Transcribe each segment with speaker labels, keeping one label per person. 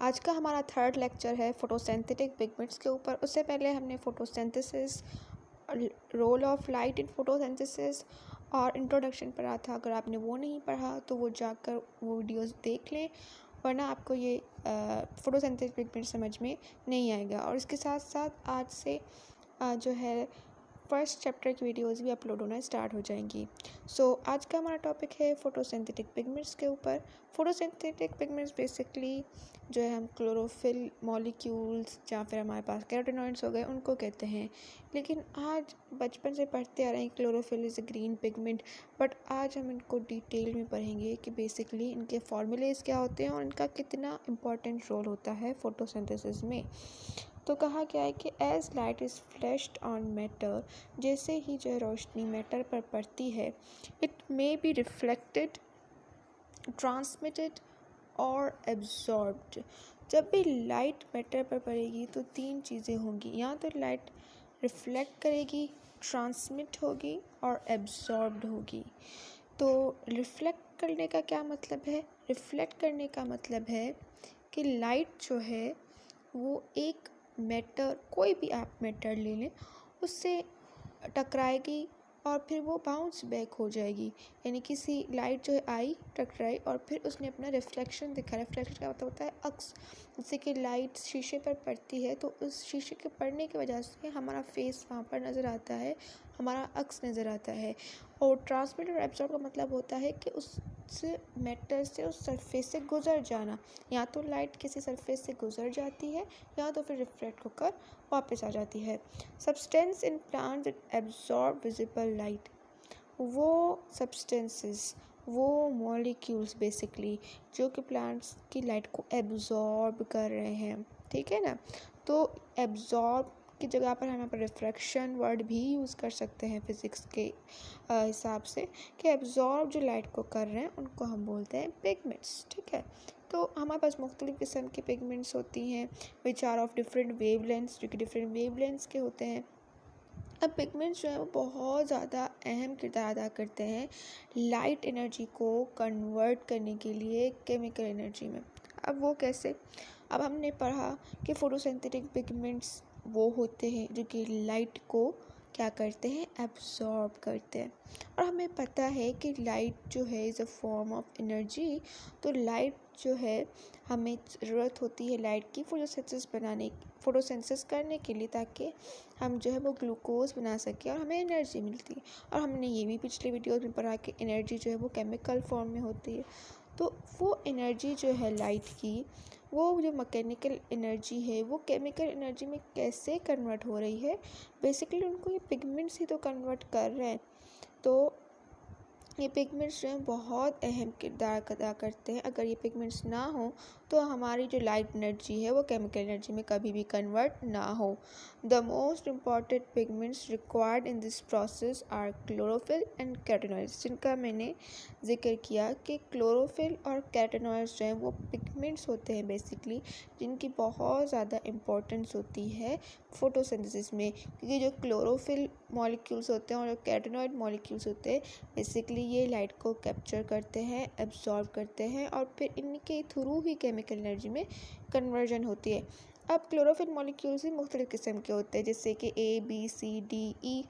Speaker 1: आज का हमारा थर्ड लेक्चर है फोटोसिंथेटिक पिगमेंट्स के ऊपर। उससे पहले हमने photosynthesis, role of light in photosynthesis और इंट्रोडक्शन पढ़ा था। अगर आपने वो नहीं पढ़ा तो वो जाकर वो वीडियोस देख लें, वरना आपको ये फोटोसिंथेटिक पिगमेंट समझ में नहीं आएगा। और इसके साथ साथ आज से जो है फर्स्ट चैप्टर की वीडियोस भी अपलोड होना स्टार्ट हो जाएंगी। आज का हमारा टॉपिक है फोटोसिंथेटिक पिगमेंट्स के ऊपर। फोटोसिंथेटिक पिगमेंट्स बेसिकली जो है हम क्लोरोफिल मॉलिक्यूल्स या फिर हमारे पास कैरोटेनॉइड्स हो गए उनको कहते हैं। लेकिन आज बचपन से पढ़ते आ रहे हैं chlorophyll is a green pigment, but आज हम इनको डिटेल में पढ़ेंगे कि बेसिकली इनके फॉर्मूलेज क्या होते हैं और इनका कितना इम्पोर्टेंट रोल होता है फोटोसिंथेसिस में। तो कहा गया है कि as light is flashed on matter, जैसे ही जो रोशनी मैटर पर पड़ती है, it may be reflected, transmitted और एब्जॉर्ब्ड। जब भी लाइट मैटर पर पड़ेगी तो तीन चीज़ें होंगी, या तो लाइट रिफ्लेक्ट करेगी, ट्रांसमिट होगी और एब्जॉर्ब्ड होगी। तो रिफ्लेक्ट करने का क्या मतलब है? रिफ्लेक्ट करने का मतलब है कि लाइट जो है वो एक मैटर, कोई भी आप मैटर ले लें, उससे टकराएगी और फिर वो बाउंस बैक हो जाएगी। यानी किसी लाइट जो है आई, टकराई और फिर उसने अपना रिफ्लेक्शन दिखा। रिफ्लेक्शन का मतलब होता है अक्स। जैसे कि लाइट शीशे पर पड़ती है तो उस शीशे के पड़ने की वजह से हमारा फेस वहाँ पर नज़र आता है, हमारा अक्स नज़र आता है। और ट्रांसमिट और एब्जॉर्ब का मतलब होता है कि उस मैटर से, उस सरफेस से गुजर जाना। या तो लाइट किसी सरफेस से गुजर जाती है या तो फिर रिफ्लेक्ट होकर वापस आ जाती है। Substance in plant with absorb visible light, वो सब्सटेंसेस, वो मॉलिक्यूल्स बेसिकली जो कि प्लांट्स की लाइट को एब्जॉर्ब कर रहे हैं, ठीक है ना। तो एब्जॉर्ब की जगह पर हम यहाँ पर रिफ्रैक्शन वर्ड भी यूज़ कर सकते हैं फिज़िक्स के हिसाब से, कि एब्जॉर्ब जो लाइट को कर रहे हैं उनको हम बोलते हैं पिगमेंट्स, ठीक है। तो हमारे पास मुख्तलिफ़ किस्म की पिगमेंट्स होती हैं which are of different wavelengths, जो कि डिफरेंट वेवलेंथ्स के होते हैं। अब पिगमेंट्स जो है वो बहुत ज़्यादा अहम किरदार अदा करते हैं लाइट एनर्जी को कन्वर्ट करने के लिए केमिकल एनर्जी में। अब वो कैसे? अब हमने पढ़ा कि फोटोसिंथेटिक पिगमेंट्स वो होते हैं जो कि लाइट को क्या करते हैं, एब्जॉर्ब करते हैं। और हमें पता है कि लाइट जो है is a form of energy. तो लाइट जो है हमें ज़रूरत होती है लाइट की फोटोसिंथेसिस करने के लिए, ताकि हम जो है वो ग्लूकोज बना सकें और हमें एनर्जी मिलती है। और हमने ये भी पिछले वीडियो में पढ़ा कि एनर्जी जो है वो केमिकल फॉर्म में होती है। तो वो एनर्जी जो है लाइट की, वो जो मैकेनिकल एनर्जी है वो केमिकल एनर्जी में कैसे कन्वर्ट हो रही है, बेसिकली उनको ये पिगमेंट्स ही तो कन्वर्ट कर रहे हैं। तो ये पिगमेंट्स जो हैं बहुत अहम किरदार अदा करते हैं। अगर ये पिगमेंट्स ना हो तो हमारी जो लाइट एनर्जी है वो केमिकल एनर्जी में कभी भी कन्वर्ट ना हो। The most important pigments required in this process are chlorophyll and carotenoids, जिनका मैंने जिक्र किया कि क्लोरोफिल और कैरोटेनॉइड्स जो हैं वो पिगमेंट्स होते हैं बेसिकली, जिनकी बहुत ज़्यादा इम्पोर्टेंस होती है फोटोसिंथेसिस में। क्योंकि जो क्लोरोफिल मॉलिक्यूल्स होते हैं और जो कैरोटेनॉइड मॉलिक्यूल्स होते हैं बेसिकली ये लाइट को कैप्चर करते हैं, एब्जॉर्ब करते हैं और फिर इनके थ्रू ही केमिकल एनर्जी में कन्वर्जन होती है। अब क्लोरोफिल मॉलिक्यूल्स भी मुख्तलिफ़ किस्म के होते हैं, जैसे कि ए, बी, सी, डी, ई।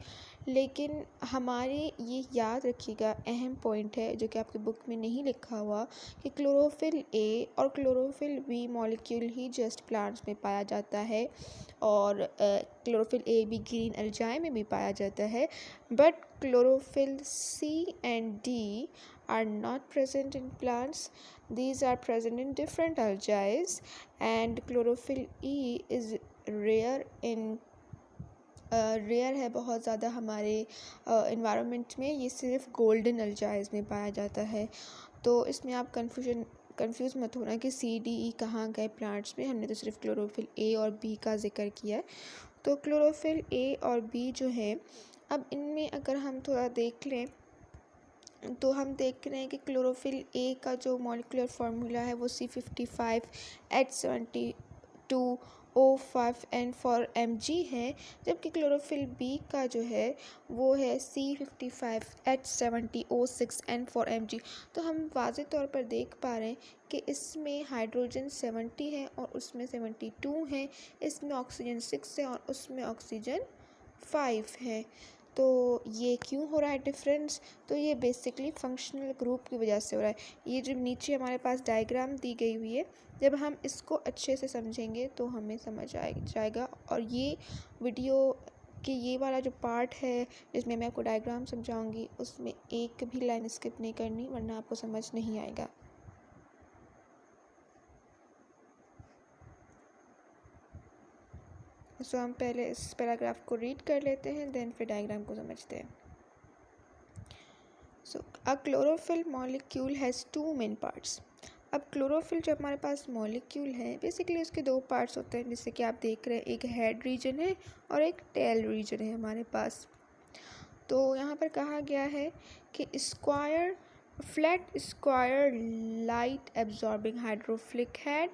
Speaker 1: लेकिन हमारे ये याद रखिएगा, अहम पॉइंट है जो कि आपकी बुक में नहीं लिखा हुआ, कि क्लोरोफिल ए और क्लोरोफिल बी मॉलिक्यूल ही जस्ट प्लांट्स में पाया जाता है, और क्लोरोफिल ए भी ग्रीन अल्जाई में भी पाया जाता है। But chlorophyll C and D are not present in plants. These are present in different algae, and chlorophyll E is rare है बहुत ज़्यादा हमारे इन्वायरमेंट में। ये सिर्फ गोल्डन अल्जाइज में पाया जाता है। तो इसमें आप कंफ्यूज मत होना कि सी, डी, ई कहाँ गए प्लांट्स में। हमने तो सिर्फ क्लोरोफिल ए और बी का जिक्र किया है। तो क्लोरोफिल ए और बी जो है, अब इनमें अगर हम थोड़ा देख लें तो हम देख रहे हैं कि क्लोरोफिल ए का जो मॉलिक्यूलर फार्मूला है वो C55H72 O5N फॉर Mg है, जबकि क्लोरोफिल बी का जो है वो है C55H70O6N फॉर Mg। तो हम वाज़ेह तौर पर देख पा रहे हैं कि इसमें हाइड्रोजन 70 है और उसमें 72 है, इसमें ऑक्सीजन 6 है और उसमें ऑक्सीजन 5 है। तो ये क्यों हो रहा है डिफरेंस? तो ये बेसिकली फंक्शनल ग्रुप की वजह से हो रहा है। ये जो नीचे हमारे पास डायग्राम दी गई हुई है, जब हम इसको अच्छे से समझेंगे तो हमें समझ जाएगा। और ये वीडियो कि ये वाला जो पार्ट है जिसमें मैं आपको डायग्राम समझाऊंगी, उसमें एक भी लाइन स्किप नहीं करनी, वरना आपको समझ नहीं आएगा। सो हम पहले इस पैराग्राफ को रीड कर लेते हैं, देन फिर डायग्राम को समझते हैं। So a chlorophyll molecule has two main parts. अब क्लोरोफिल जो हमारे पास मॉलिक्यूल है, बेसिकली उसके दो पार्ट्स होते हैं, जैसे कि आप देख रहे हैं, एक हेड रीजन है और एक टेल रीजन है हमारे पास। तो यहाँ पर कहा गया है कि flat square light absorbing hydrophilic head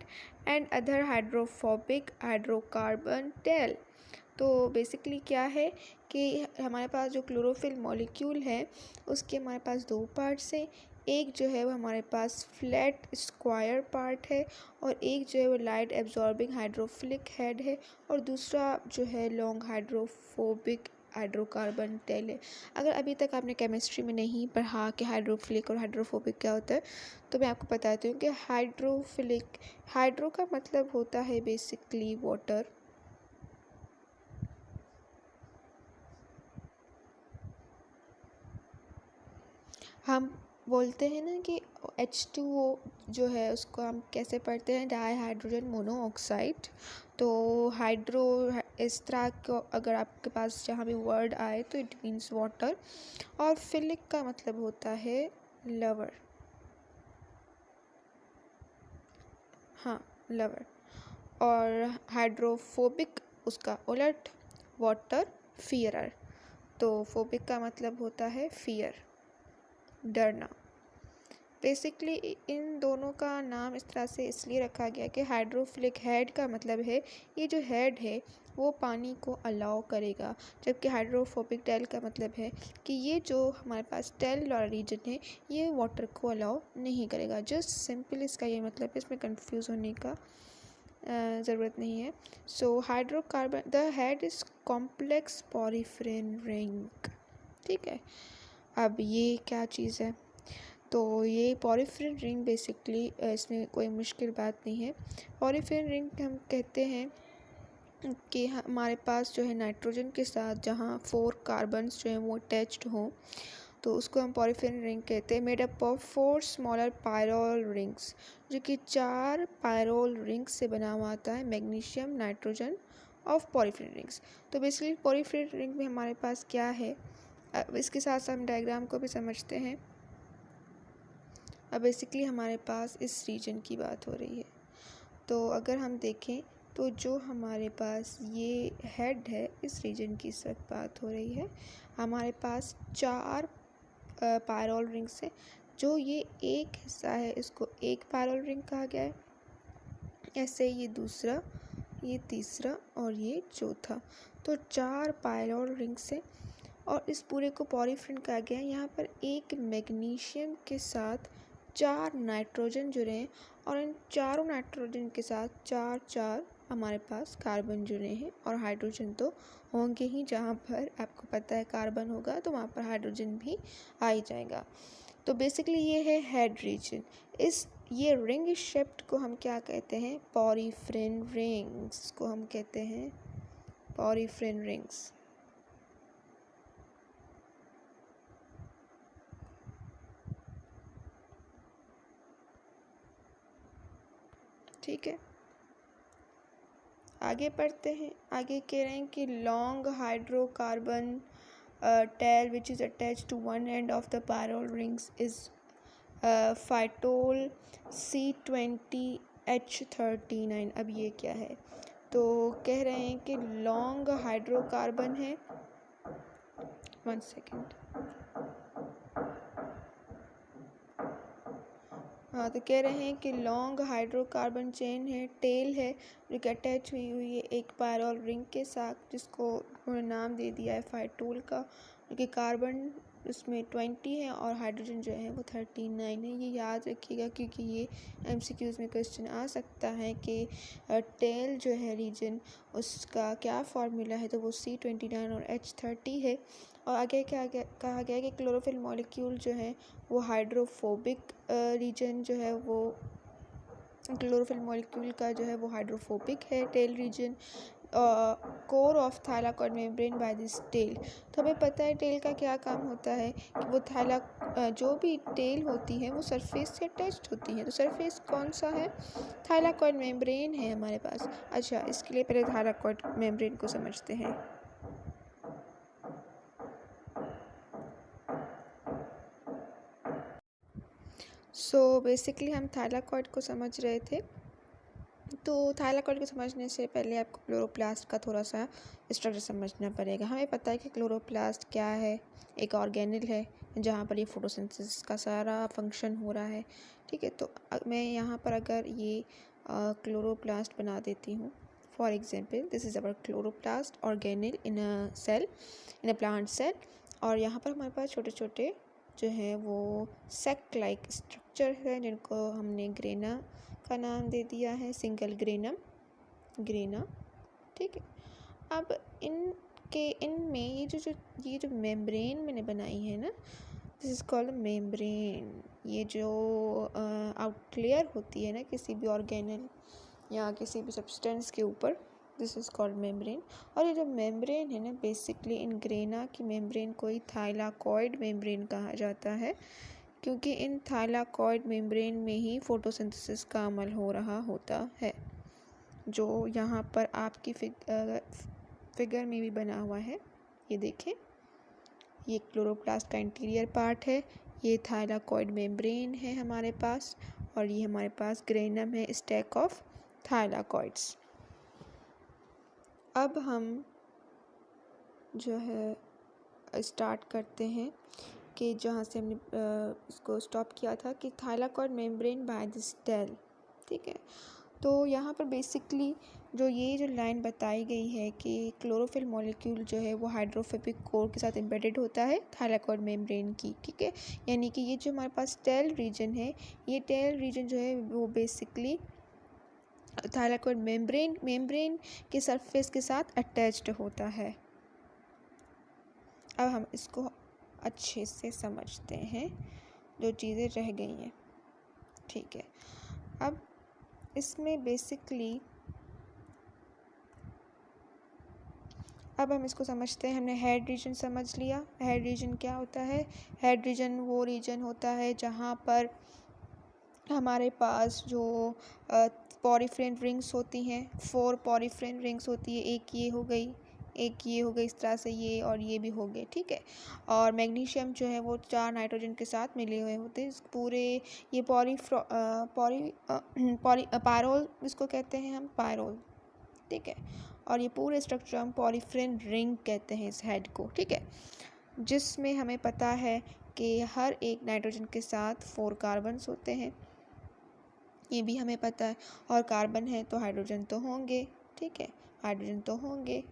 Speaker 1: and other hydrophobic hydrocarbon tail. तो बेसिकली क्या है कि हमारे पास जो क्लोरोफिल मॉलिक्यूल है उसके हमारे पास दो पार्ट्स हैं। एक जो है वो हमारे पास फ्लैट स्क्वायर पार्ट है और एक जो है वो लाइट एब्जॉर्बिंग हाइड्रोफिलिक हेड है और दूसरा जो है लॉन्ग हाइड्रोफोबिक हाइड्रोकार्बन टेल है। अगर अभी तक आपने केमिस्ट्री में नहीं पढ़ा कि हाइड्रोफिलिक और हाइड्रोफोबिक क्या होता है, तो मैं आपको बताती हूँ कि हाइड्रो का मतलब होता है बेसिकली वाटर, हम बोलते हैं ना कि H2O जो है उसको हम कैसे पढ़ते हैं, डाई हाइड्रोजन मोनोऑक्साइड। तो हाइड्रो इस तरह को अगर आपके पास जहाँ भी वर्ड आए तो इट मीन्स वाटर, और फिलिक का मतलब होता है लवर। हाँ, लवर। और हाइड्रोफोबिक उसका उलट, वाटर फियरर। तो फोबिक का मतलब होता है फियर, डरना। बेसिकली इन दोनों का नाम इस तरह से इसलिए रखा गया कि हाइड्रोफिलिक हेड का मतलब है ये जो हेड है वो पानी को अलाउ करेगा, जबकि हाइड्रोफोबिक टेल का मतलब है कि ये जो हमारे पास टेल वाला रीजन है ये वाटर को अलाउ नहीं करेगा। जस्ट सिंपल इसका ये मतलब है, इसमें कंफ्यूज होने का ज़रूरत नहीं है। So hydrocarbon the head is complex porphyrin ring. ठीक है, अब ये क्या चीज़ है? तो ये पॉरीफेरन रिंग बेसिकली इसमें कोई मुश्किल बात नहीं है। पॉरीफेरन रिंग हम कहते हैं कि हमारे पास जो है नाइट्रोजन के साथ जहाँ 4 कार्बन्स जो हैं वो अटैच्ड हों, तो उसको हम पॉरीफेरन रिंग कहते हैं। Made up of 4 smaller pyrrole rings, जो कि 4 पायरोल रिंग्स से बना हुआ आता है, मैग्नीशियम नाइट्रोजन ऑफ पॉरीफेरन रिंग्स। तो बेसिकली पॉरीफेरन रिंग में हमारे पास क्या है, अब इसके साथ साथ हम डायग्राम को भी समझते हैं। अब बेसिकली हमारे पास इस रीजन की बात हो रही है। तो अगर हम देखें तो जो हमारे पास ये हेड है, इस रीजन की इस वक्त बात हो रही है। हमारे पास 4 पायरोल रिंग्स है। जो ये एक हिस्सा है इसको एक पायरोल रिंग कहा गया है, ऐसे ये दूसरा, ये तीसरा और ये चौथा। तो 4 पायरोल रिंग्स है और इस पूरे को पॉरीफेरन कहा गया है। यहाँ पर एक मैग्नीशियम के साथ 4 नाइट्रोजन जुड़े हैं और इन चारों नाइट्रोजन के साथ 4 हमारे पास कार्बन जुड़े हैं। और हाइड्रोजन तो होंगे ही, जहाँ पर आपको पता है कार्बन होगा तो वहाँ पर हाइड्रोजन भी आ ही जाएगा। तो बेसिकली ये है हेड रीजन। ये रिंग शेप्ड को हम क्या कहते हैं, पॉरीफेरन रिंग्स को हम कहते हैं पॉरीफेरन रिंग्स। ठीक है, आगे पढ़ते हैं। आगे कह रहे हैं कि long hydrocarbon tail which is attach to one end of the pyrrole rings is phytol C20H39। अब ये क्या है? तो कह रहे हैं कि लॉन्ग हाइड्रोकार्बन है, 1 सेकेंड, हाँ, तो कह रहे हैं कि लॉन्ग हाइड्रोकार्बन चेन है, टेल है, जो कि अटैच हुई हुई है एक पायरोल रिंग के साथ, जिसको उन्होंने नाम दे दिया है फाइटोल का, जो कि कार्बन उसमें 20 है और हाइड्रोजन जो है वो 39 है। ये याद रखिएगा क्योंकि ये एमसीक्यूज़ में क्वेश्चन आ सकता है कि टेल जो है रीजन उसका क्या फार्मूला है, तो वो C29 और H30 है। और आगे क्या कहा गया है कि क्लोरोफिल मॉलिक्यूल जो है वो हाइड्रोफोबिक रीजन जो है वो क्लोरोफिल मॉलिक्यूल का जो है वो हाइड्रोफोबिक है tail region. Core of thylakoid membrane by this tail. तो हमें पता है टेल का क्या काम होता है कि वो जो भी टेल होती है वो सरफेस से अटैच्ड होती है। तो सरफेस कौन सा है? थाइलाकॉइड मेम्ब्रेन है हमारे पास। अच्छा, इसके लिए पहले थाइलाकॉइड मेम्ब्रेन को समझते हैं। बेसिकली हम थाइलाकॉइड को समझ रहे थे। तो थाइलाकॉइड को समझने से पहले आपको क्लोरोप्लास्ट का थोड़ा सा स्ट्रक्चर समझना पड़ेगा। हमें पता है कि क्लोरोप्लास्ट क्या है, एक ऑर्गेनेल है जहाँ पर ये फोटोसिंथेसिस का सारा फंक्शन हो रहा है। ठीक है, तो मैं यहाँ पर अगर ये क्लोरोप्लास्ट बना देती हूँ, for example this is our chloroplast organelle in a cell, in a plant cell. और यहाँ पर हमारे पास छोटे छोटे जो है वो सेक लाइक स्ट्रक्चर है जिनको हमने ग्रेना का नाम दे दिया है, सिंगल ग्रेना। ठीक है, अब इनमें ये जो मेम्ब्रेन मैंने बनाई है ना, दिस इज़ कॉल्ड मेम्ब्रेन। ये जो आउट लेयर होती है ना किसी भी ऑर्गेनल या किसी भी सब्सटेंस के ऊपर, दिस इज़ कॉल्ड मेम्ब्रेन। और ये जो मेम्ब्रेन है ना, बेसिकली इन ग्रेना की मेम्ब्रेन को ही थाइलाकॉइड मेम्ब्रेन कहा जाता है, क्योंकि इन थाइलाकॉइड मेम्ब्रेन में ही फोटोसिंथेसिस का अमल हो रहा होता है, जो यहाँ पर आपकी फिगर में भी बना हुआ है। ये देखें, ये क्लोरोप्लास्ट का इंटीरियर पार्ट है, ये थाइलाकॉइड मेम्ब्रेन है हमारे पास, और ये हमारे पास ग्रेनम है, स्टैक ऑफ थाइलाकॉइड्स। अब हम जो है स्टार्ट करते हैं कि जहाँ से हमने इसको स्टॉप किया था कि thylakoid membrane by this tail. ठीक है, तो यहाँ पर बेसिकली जो ये जो लाइन बताई गई है कि क्लोरोफिल मॉलिक्यूल जो है वो हाइड्रोफोबिक कोर के साथ एम्बेडेड होता है थाइलाकॉइड मेम्ब्रेन की। ठीक है, यानी कि ये जो हमारे पास टेल रीजन है, ये टेल रीजन जो है वो बेसिकली थाइलाकॉइड मेम्ब्रेन के सरफेस के साथ अटैच्ड होता है। अब हम इसको अच्छे से समझते हैं, जो चीज़ें रह गई हैं। ठीक है, अब इसमें बेसिकली अब हम इसको समझते हैं। हमने हेड रीजन समझ लिया। हेड रीजन क्या होता है? हेड रीजन वो रीजन होता है जहाँ पर हमारे पास जो पॉरीफ्रेन रिंग्स होती हैं, 4 पॉरीफ्रेन रिंग्स होती है, एक ये हो गई, एक ये हो गई, इस तरह से ये और ये भी हो गए। ठीक है, और मैग्नीशियम जो है वो 4 नाइट्रोजन के साथ मिले हुए होते हैं। पूरे ये पायरोल इसको कहते हैं हम, पायरोल। ठीक है, और ये पूरे स्ट्रक्चर हम पॉलीफ्रेन रिंग कहते हैं इस हेड को। ठीक है, जिसमें हमें पता है कि हर एक नाइट्रोजन के साथ 4 कार्बन्स होते हैं, ये भी हमें पता है। और कार्बन है तो हाइड्रोजन तो होंगे। ठीक है, हाइड्रोजन तो होंगे।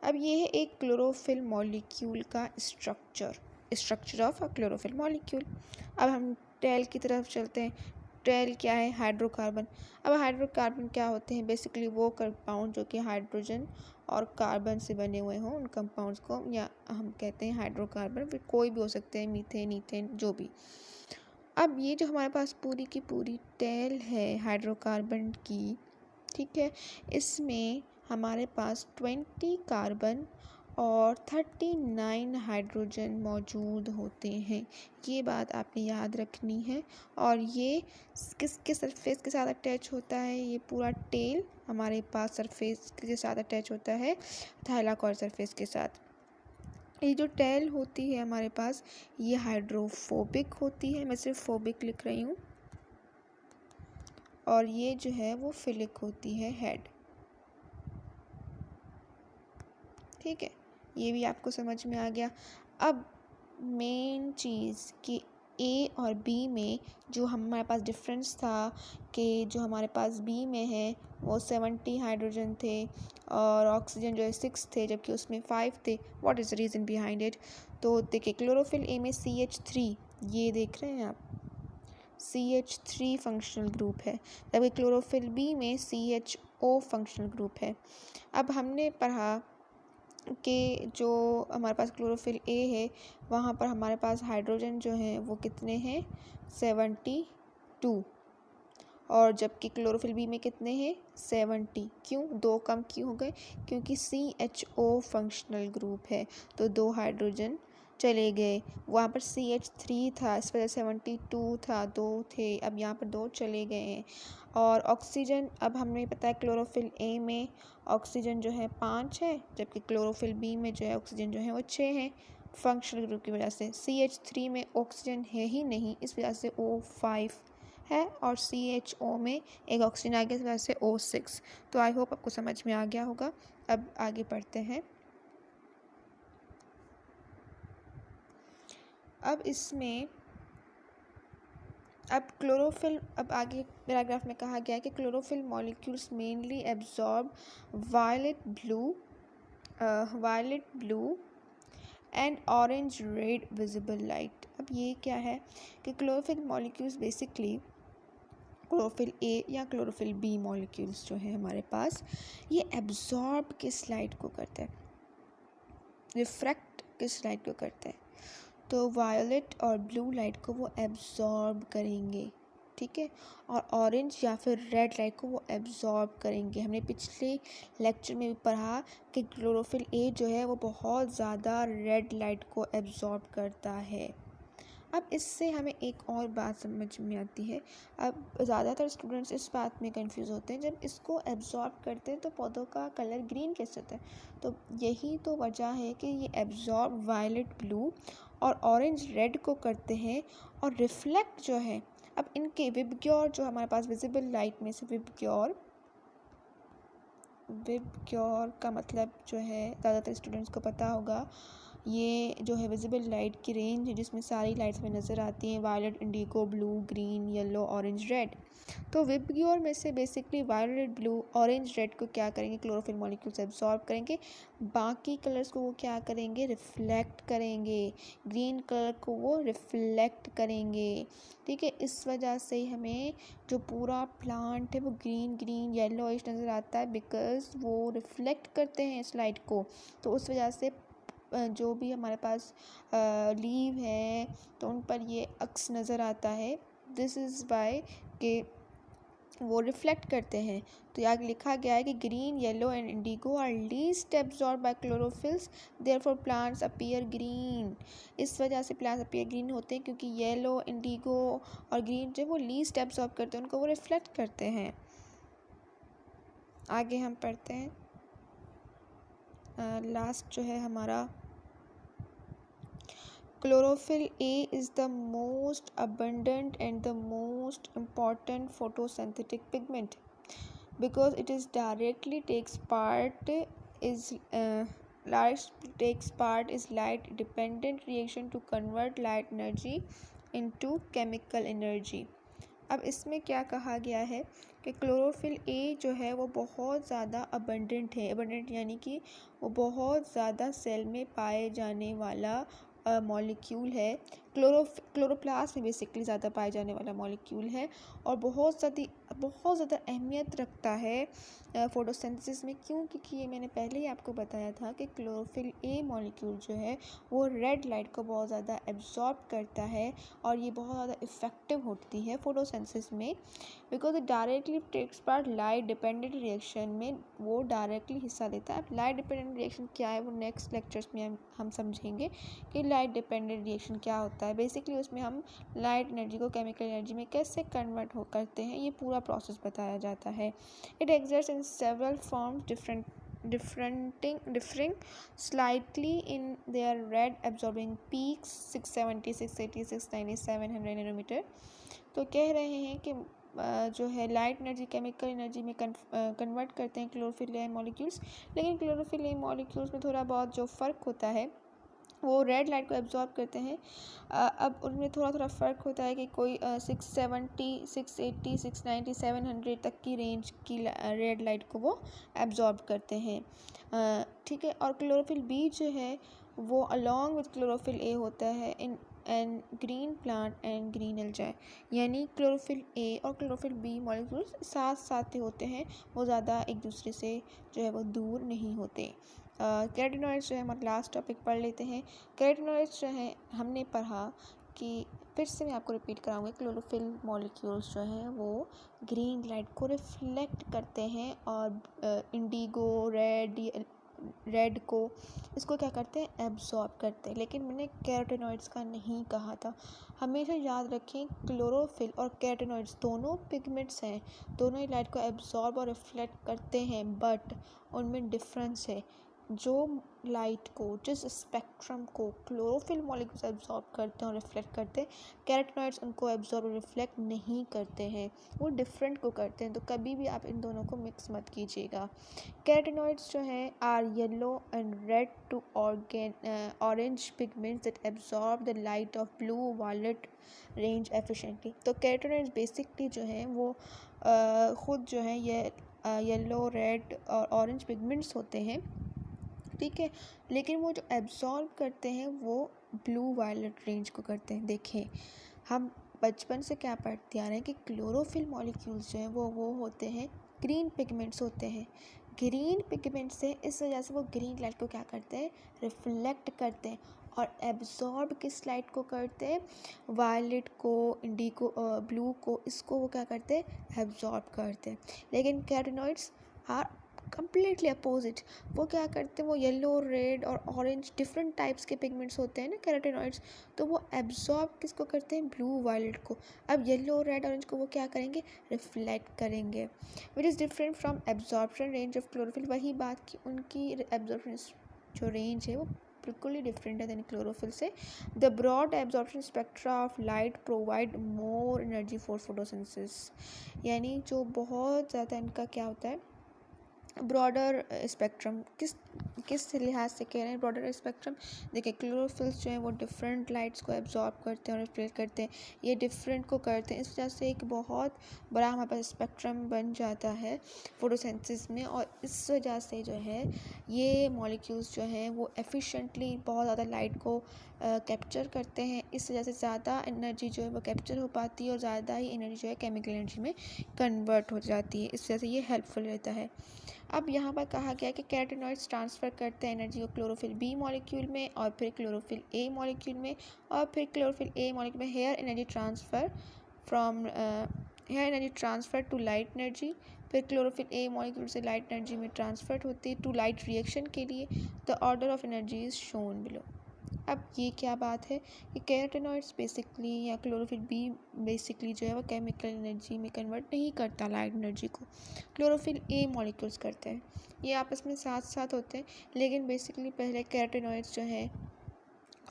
Speaker 1: अब ये है एक क्लोरोफिल मॉलिक्यूल का structure of a chlorophyll molecule. अब हम टेल की तरफ चलते हैं। टेल क्या है? हाइड्रोकार्बन। अब हाइड्रोकार्बन क्या होते हैं? बेसिकली वो कंपाउंड जो कि हाइड्रोजन और कार्बन से बने हुए हों, उन कंपाउंड्स को या हम कहते हैं हाइड्रोकार्बन। फिर कोई भी हो सकते हैं, मीथेन, ईथेन, जो भी। अब ये जो हमारे पास पूरी की पूरी टेल है हाइड्रोकार्बन की, ठीक है, इसमें हमारे पास 20 कार्बन और 39 हाइड्रोजन मौजूद होते हैं। ये बात आपने याद रखनी है। और ये किसके सरफेस के साथ अटैच होता है? ये पूरा टेल हमारे पास सरफेस के साथ अटैच होता है, थाइलाकॉइड सरफेस के साथ। ये जो टेल होती है हमारे पास, ये हाइड्रोफोबिक होती है, मैं सिर्फ फोबिक लिख रही हूँ। और ये जो है वो फिलिक होती है, हेड। ठीक है, ये भी आपको समझ में आ गया। अब मेन चीज़ कि ए और बी में जो हमारे पास डिफरेंस था कि जो हमारे पास बी में है वो 70 हाइड्रोजन थे और ऑक्सीजन जो है 6 थे, जबकि उसमें 5 थे। What is the reason behind it? तो देखिए, क्लोरोफिल ए में CH3, ये देख रहे हैं आप, CH3 फंक्शनल ग्रुप है, जबकि क्लोरोफिल बी में CHO फंक्शनल ग्रुप है। अब हमने पढ़ा कि जो हमारे पास क्लोरोफिल ए है वहाँ पर हमारे पास हाइड्रोजन जो है वो कितने हैं, 72, और जबकि क्लोरोफिल बी में कितने हैं, 70। क्यों 2 कम क्यों हो गए? क्योंकि CHO फंक्शनल ग्रुप है, तो 2 हाइड्रोजन चले गए। वहाँ पर CH3 था, इस वजह 72 था, 2 थे, अब यहाँ पर 2 चले गए हैं। और ऑक्सीजन, अब हमें पता है क्लोरोफिल ए में ऑक्सीजन जो है 5 है, जबकि क्लोरोफिल बी में जो है ऑक्सीजन जो है वो 6 है। फंक्शनल ग्रुप की वजह से CH3 में ऑक्सीजन है ही नहीं, इस वजह से O5 है, और CHO में एक ऑक्सीजन आ गया, इस वजह से O6। तो आई होप आपको समझ में आ गया होगा। अब आगे पढ़ते हैं। अब इसमें क्लोरोफिल, अब आगे पैराग्राफ में कहा गया है कि chlorophyll molecules mainly absorb violet blue and orange red visible light. अब ये क्या है कि chlorophyll molecules basically chlorophyll A या क्लोरोफिल बी मॉलिक्यूल्स जो है हमारे पास, ये एब्जॉर्ब किस लाइट को करते हैं, रिफ्रैक्ट किस लाइट को करते हैं? तो वायलेट और ब्लू लाइट को वो एब्जॉर्ब करेंगे, ठीक है, और ऑरेंज या फिर रेड लाइट को वो एब्जॉर्ब करेंगे। हमने पिछले लेक्चर में भी पढ़ा कि क्लोरोफिल ए जो है वो बहुत ज़्यादा रेड लाइट को एब्जॉर्ब करता है। अब इससे हमें एक और बात समझ में आती है। अब ज़्यादातर स्टूडेंट्स इस बात में कंफ्यूज होते हैं, जब इसको एब्जॉर्ब करते हैं तो पौधों का कलर ग्रीन कैसे होता है? तो यही तो वजह है कि ये एब्जॉर्ब वायलेट ब्लू और ऑरेंज रेड को करते हैं, और रिफ्लेक्ट जो है, अब इनके विबग्योर जो हमारे पास विजिबल लाइट में से विबग्योर का मतलब जो है ज़्यादातर स्टूडेंट्स को पता होगा, ये जो है विजिबल लाइट की रेंज है जिसमें सारी लाइट्स में नज़र आती हैं, violet, indigo, blue, green, yellow, orange, red. तो विबग्योर में से basically violet, blue, orange, red को क्या करेंगे, क्लोरोफिल मॉलिक्यूल्स एब्जॉर्ब करेंगे। बाकी कलर्स को वो क्या करेंगे, रिफ्लेक्ट करेंगे। ग्रीन कलर को वो रिफ्लेक्ट करेंगे, ठीक है। इस वजह से हमें जो पूरा प्लांट है वो ग्रीन ग्रीन येलोइश नज़र आता है, बिकॉज वो रिफ्लेक्ट करते हैं इस लाइट को। तो उस वजह से जो भी हमारे पास लीव है तो उन पर ये अक्स नज़र आता है। दिस इज़ वाई के वो रिफ्लेक्ट करते हैं। तो यहाँ लिखा गया है कि green, yellow and indigo are least absorb by chlorophylls, therefore plants appear green. इस वजह से प्लांट्स अपीयर ग्रीन होते हैं, क्योंकि येलो, इंडिगो और ग्रीन जो वो लीस्ट एब्जॉर्ब करते हैं, उनको वो रिफ्लेक्ट करते हैं। आगे हम पढ़ते हैं। लास्ट जो है हमारा, chlorophyll A is the most abundant and the most important photosynthetic pigment because it is directly takes part is light dependent reaction to convert light energy into chemical energy। अब इसमें क्या कहा गया है कि क्लोरोफिल ए जो है वो बहुत ज़्यादा अबंडेंट है। अबंडेंट यानी कि वो बहुत ज़्यादा सेल में पाए जाने वाला मॉलिक्यूल है। क्लोरोप्लास्ट में बेसिकली ज़्यादा पाए जाने वाला मॉलिक्यूल है, और बहुत ज़्यादा अहमियत रखता है फोटोसिंथेसिस में। क्यों? क्योंकि ये मैंने पहले ही आपको बताया था कि क्लोरोफिल ए मॉलिक्यूल जो है वो रेड लाइट को बहुत ज़्यादा एब्जॉर्ब करता है, और ये बहुत ज़्यादा इफ़ेक्टिव होती है फोटोसिंथेसिस में, because it directly takes part light dependent reaction में, वो डायरेक्टली हिस्सा लेता है। अब लाइट डिपेंडेंट रिएक्शन क्या है वो नेक्स्ट लेक्चर्स में हम समझेंगे कि लाइट डिपेंडेंट रिएक्शन क्या होता है। बेसिकली उसमें हम लाइट एनर्जी को केमिकल एनर्जी में कैसे कन्वर्ट करते हैं, ये पूरा प्रोसेस बताया जाता है। It exist in several forms differing slightly in their red absorbing peaks 670, 680, 690, 700 nanometer। तो कह रहे हैं कि जो है लाइट एनर्जी केमिकल एनर्जी में कन्वर्ट करते हैं क्लोरोफिल ए मॉलिक्यूल्स, लेकिन क्लोरोफिल ए मॉलिक्यूल्स में थोड़ा बहुत जो फ़र्क होता है वो रेड लाइट को एब्जॉर्ब करते हैं। अब उनमें थोड़ा थोड़ा फ़र्क होता है कि कोई 670, 680, 690, 700 तक की रेंज की रेड लाइट को वो एब्जॉर्ब करते हैं। ठीक है। और क्लोरोफिल बी जो है वो अलॉन्ग विथ क्लोरोफिल ए होता है in and green plant and green algae, यानी क्लोरोफिल ए और क्लोरोफिल बी मॉलिक्यूल्स साथ साथ होते हैं, वो ज़्यादा एक दूसरे से जो है वो दूर नहीं होते। कैरोटीनॉइड्स जो है हमारा लास्ट टॉपिक पढ़ लेते हैं। कैरोटीनॉइड्स जो है हमने पढ़ा कि फिर से मैं आपको रिपीट कराऊंगी, क्लोरोफिल मॉलिक्यूल्स जो हैं वो ग्रीन लाइट को रिफ्लेक्ट करते हैं और इंडिगो रेड को इसको क्या करते हैं, एब्जॉर्ब करते हैं। लेकिन मैंने कैरोटीनॉइड्स का नहीं कहा था। हमेशा याद रखें क्लोरोफिल और कैरोटीनॉइड्स दोनों पिगमेंट्स हैं, दोनों ही लाइट को एब्जॉर्ब और रिफ्लेक्ट करते हैं, बट उनमें डिफरेंस है। जो लाइट को, जिस स्पेक्ट्रम को क्लोरोफिल मॉलिक्यूल्स एब्जॉर्ब करते हैं और रिफ्लेक्ट करते हैं, कैरोटीनॉइड्स उनको एब्जॉर्ब और रिफ्लेक्ट नहीं करते हैं, वो डिफरेंट को करते हैं। तो कभी भी आप इन दोनों को मिक्स मत कीजिएगा। कैरोटीनॉइड्स जो हैं are yellow and red to orange pigments that absorb the light of blue violet range efficiently. तो कैरोटीनॉइड्स बेसिकली जो हैं वो ख़ुद जो है ये येलो, रेड और ऑरेंज पिगमेंट्स होते हैं, ठीक है। लेकिन वो जो एब्जॉर्ब करते हैं वो ब्लू वायलेट रेंज को करते हैं। देखें, हम बचपन से क्या पढ़ते आ रहे हैं कि क्लोरोफिल मॉलिक्यूल्स जो हैं वो होते हैं, ग्रीन पिगमेंट्स होते हैं। ग्रीन पिगमेंट से इस वजह से वो ग्रीन लाइट को क्या करते हैं, रिफ्लेक्ट करते हैं, और एब्जॉर्ब किस लाइट को करते हैं, वायलेट को, इंडिगो, ब्लू को, इसको वो क्या करते हैं, एब्जॉर्ब करते हैं। लेकिन कैरोटीनॉइड्स आर कम्प्लीटली अपोजिट। वो क्या करते हैं, वो येलो, रेड और ऑरेंज डिफरेंट टाइप्स के पिगमेंट्स होते हैं ना कैरोटीनॉइड्स, तो वो एब्जॉर्ब किसको करते हैं, ब्लू वायलेट को। अब येलो, रेड, ऑरेंज को वो क्या करेंगे, रिफ्लेक्ट करेंगे, which is different from absorption range of chlorophyll. वही बात की उनकी एब्जॉर्प्शन जो रेंज है वो बिल्कुल ही डिफरेंट है दैन क्लोरोफिल से। The broad absorption spectra of light provide more energy for photosynthesis, यानी जो बहुत ज़्यादा इनका क्या होता है, ब्रॉडर स्पेक्ट्रम। किस लिहाज से कह रहे हैं ब्रॉडर स्पेक्ट्रम, देखिए क्लोरोफिल्स जो हैं वो डिफरेंट लाइट्स को एब्जॉर्ब करते हैं और रिफ्लेक्ट करते हैं, ये डिफरेंट को करते हैं। इस वजह से एक बहुत बड़ा हमारे पास स्पेक्ट्रम बन जाता है फोटोसिंथेसिस में, और इस वजह से जो है ये मॉलिक्यूल्स जो हैं वो एफिशिएंटली बहुत ज़्यादा लाइट को कैप्चर करते हैं। इस वजह से ज़्यादा एनर्जी जो है वो कैप्चर हो पाती है और ज़्यादा ही एनर्जी जो है केमिकल एनर्जी में कन्वर्ट हो जाती है। इस वजह से ये हेल्पफुल रहता है। अब यहाँ पर कहा गया कि कैरोटीनॉइड्स ट्रांसफ़र करते हैं एनर्जी को क्लोरोफिल बी मॉलिक्यूल में और फिर क्लोरोफिल ए मॉलिक्यूल में, और फिर क्लोरोफिल ए मॉलिक्यूल में here energy transfer to light energy, फिर क्लोरोफिल ए मॉलिक्यूल से लाइट एनर्जी में ट्रांसफर होती है टू लाइट रिएक्शन के लिए। The order of energy is shown below. अब ये क्या बात है कि कैरोटीनॉइड्स बेसिकली या क्लोरोफिल बी बेसिकली जो है वो केमिकल एनर्जी में कन्वर्ट नहीं करता लाइट एनर्जी को, क्लोरोफिल ए मॉलिक्यूल्स करते हैं। ये आपस में साथ साथ होते हैं, लेकिन बेसिकली पहले कैरोटीनॉइड्स जो हैं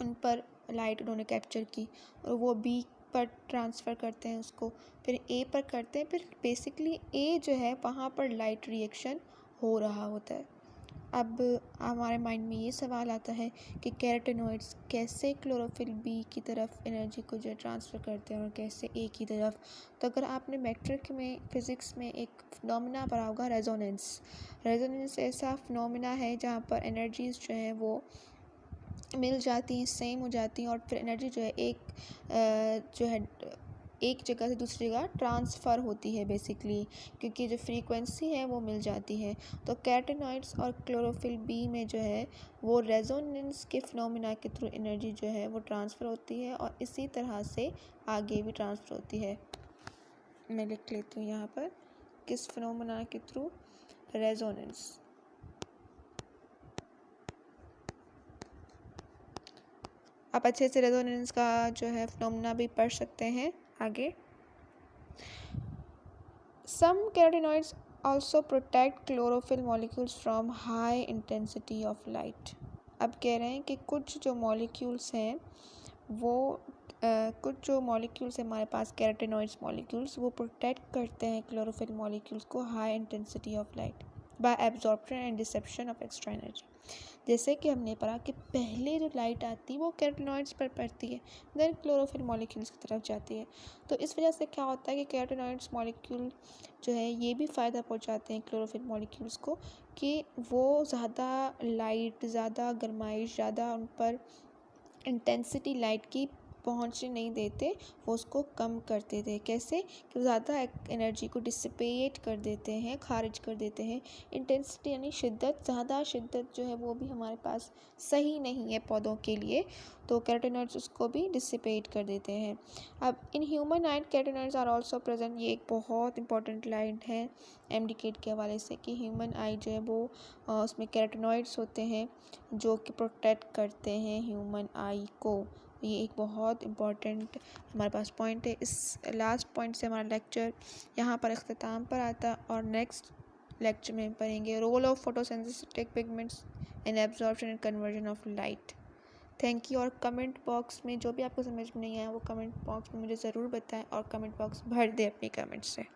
Speaker 1: उन पर लाइट उन्होंने कैप्चर की और वो बी पर ट्रांसफ़र करते हैं उसको, फिर ए पर करते हैं, फिर बेसिकली ए जो है वहाँ पर लाइट रिएक्शन हो रहा होता है। अब हमारे माइंड में ये सवाल आता है कि कैरोटीनॉइड्स कैसे क्लोरोफिल बी की तरफ एनर्जी को जो ट्रांसफ़र करते हैं और कैसे ए की तरफ। तो अगर आपने मैट्रिक में फिज़िक्स में एक फिनोमेना पढ़ा होगा, रेजोनेंस ऐसा फिनोमेना है जहाँ पर एनर्जीज़ जो हैं वो मिल जाती हैं, सेम हो जाती हैं, और फिर एनर्जी जो है एक जगह से दूसरी जगह ट्रांसफ़र होती है बेसिकली, क्योंकि जो फ्रीक्वेंसी है वो मिल जाती है। तो कैरोटीनॉइड्स और क्लोरोफिल बी में जो है वो रेजोनेंस के फिनोमेना के थ्रू एनर्जी जो है वो ट्रांसफ़र होती है, और इसी तरह से आगे भी ट्रांसफ़र होती है। मैं लिख लेती हूँ यहाँ पर, किस फिनोमेना के थ्रू, रेजोनेंस। आप अच्छे से रेजोनेंस का जो है फिनोमेना भी पढ़ सकते हैं आगे। Some carotenoids also protect chlorophyll molecules from high intensity of light। अब कह रहे हैं कि कुछ जो मॉलिक्यूल्स हैं वो कुछ जो मॉलिक्यूल्स हैं हमारे पास कैरोटीनॉइड्स मॉलिक्यूल्स, वो प्रोटेक्ट करते हैं क्लोरोफिल मॉलिक्यूल्स को high intensity of light by absorption and deception of extra energy। जैसे कि हमने पढ़ा कि पहले जो लाइट आती है वो कैरोटीनॉइड्स पर पड़ती है, देन क्लोरोफिल मॉलिक्यूल्स की तरफ जाती है। तो इस वजह से क्या होता है कि कैरोटीनॉइड्स मॉलिक्यूल जो है ये भी फ़ायदा पहुंचाते हैं क्लोरोफिल मॉलिक्यूल्स को कि वो ज़्यादा लाइट, ज़्यादा गर्माइश, ज़्यादा उन पर इंटेंसिटी लाइट की पहुंचने नहीं देते, वो उसको कम कर देते हैं। कैसे? कि ज़्यादा एनर्जी को डिसिपेट कर देते हैं, खारिज कर देते हैं। इंटेंसिटी यानी शिद्दत, ज़्यादा शिद्दत जो है वो भी हमारे पास सही नहीं है पौधों के लिए, तो कैरोटीनॉइड्स उसको भी डिसिपेट कर देते हैं। अब in human eye carotenoids are also present, ये एक बहुत इंपॉर्टेंट लाइन है एमडीकेट के हवाले से कि ह्यूमन आई जो है वो उसमें कैरोटीनॉइड्स होते हैं जो कि प्रोटेक्ट करते हैं ह्यूमन आई को। ये एक बहुत इम्पॉर्टेंट हमारे पास पॉइंट है। इस लास्ट पॉइंट से हमारा लेक्चर यहाँ पर अख्ताम पर आता और नेक्स्ट लेक्चर में पढ़ेंगे role of photosynthetic pigments in absorption and conversion of light. Thank you. और कमेंट बॉक्स में जो भी आपको समझ में नहीं आया वो कमेंट बॉक्स में मुझे ज़रूर बताएं और कमेंट बॉक्स भर दें अपने कमेंट से।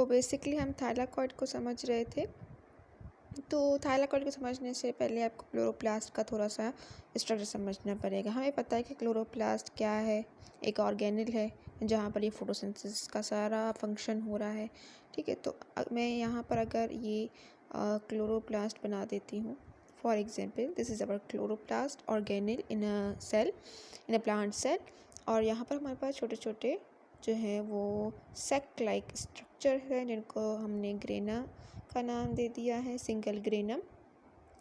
Speaker 1: बेसिकली हम थाइलाकॉइड को समझ रहे थे। तो थाइलाकॉइड को समझने से पहले आपको क्लोरोप्लास्ट का थोड़ा सा स्ट्रक्चर समझना पड़ेगा। हमें पता है कि क्लोरोप्लास्ट क्या है, एक ऑर्गेनेल है जहाँ पर ये फोटोसिंथेसिस का सारा फंक्शन हो रहा है। ठीक है, तो मैं यहाँ पर अगर ये क्लोरोप्लास्ट बना देती हूँ, for example this is our chloroplast organelle in a cell, in a plant cell. और यहाँ पर हमारे पास छोटे छोटे जो है वो सेक लाइक स्ट्रक्चर है जिनको हमने ग्रेना का नाम दे दिया है, सिंगल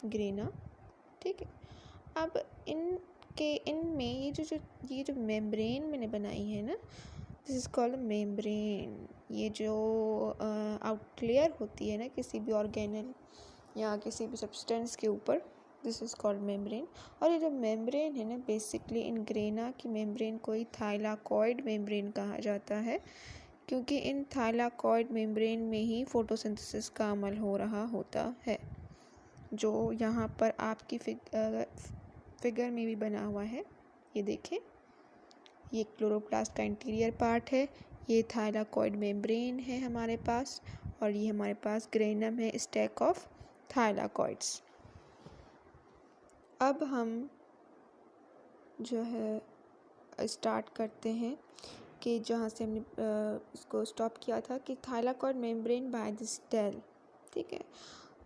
Speaker 1: ग्रेना। ठीक है, अब इनमें ये जो मेम्ब्रेन मैंने बनाई है ना, दिस इज़ कॉल्ड मेम्ब्रेन। ये जो आउट लेयर होती है ना किसी भी ऑर्गेनल या किसी भी सब्सटेंस के ऊपर, दिस इज़ कॉल्ड मेम्ब्रेन। और ये जो मेम्ब्रेन है ना, बेसिकली इन ग्रेना की मेम्ब्रेन को ही थाइलाकॉइड मेम्ब्रेन कहा जाता है, क्योंकि इन थाइलाकॉइड मेम्ब्रेन में ही फोटोसिंथेसिस का अमल हो रहा होता है, जो यहाँ पर आपकी फिगर में भी बना हुआ है। ये देखें, ये क्लोरोप्लास्ट का इंटीरियर पार्ट है, ये थाइलाकॉइड मेम्ब्रेन है हमारे पास, और ये हमारे पास ग्रेनम है, स्टैक ऑफ थाइलाकॉइड्स। अब हम जो है स्टार्ट करते हैं कि जहाँ से हमने इसको स्टॉप किया था कि thylakoid membrane by the tail. ठीक है,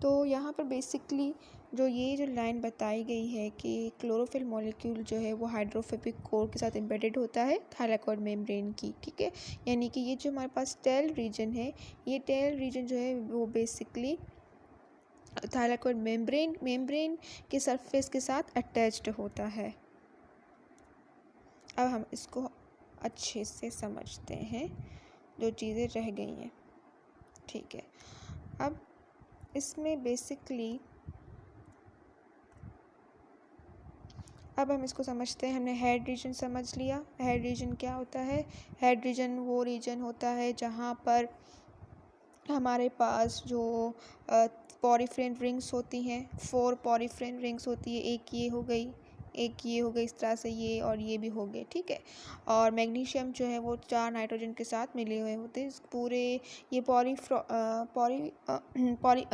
Speaker 1: तो यहाँ पर बेसिकली ये जो लाइन बताई गई है कि क्लोरोफिल मॉलिक्यूल जो है वो हाइड्रोफोबिक कोर के साथ एम्बेडेड होता है थाइलाकॉइड मेम्ब्रेन की। ठीक है, यानी कि ये जो हमारे पास टेल रीजन है, ये टेल रीजन जो है वो बेसिकली थाइलाकॉइड मेम्ब्रेन के सरफेस के साथ अटैच्ड होता है। अब हम इसको अच्छे से समझते हैं, जो चीज़ें रह गई हैं। ठीक है, अब इसमें बेसिकली अब हम इसको समझते हैं। हमने हेड रीजन समझ लिया। हेड रीजन क्या होता है? हेड रीजन वो रीजन होता है जहाँ पर हमारे पास जो पॉरीफ्रेन रिंग्स होती हैं, 4 पॉरीफ्रेन रिंग्स होती है, एक ये हो गई, इस तरह से ये और ये भी हो गए। ठीक है, और मैग्नीशियम जो है वो 4 नाइट्रोजन के साथ मिले हुए होते हैं। पूरे ये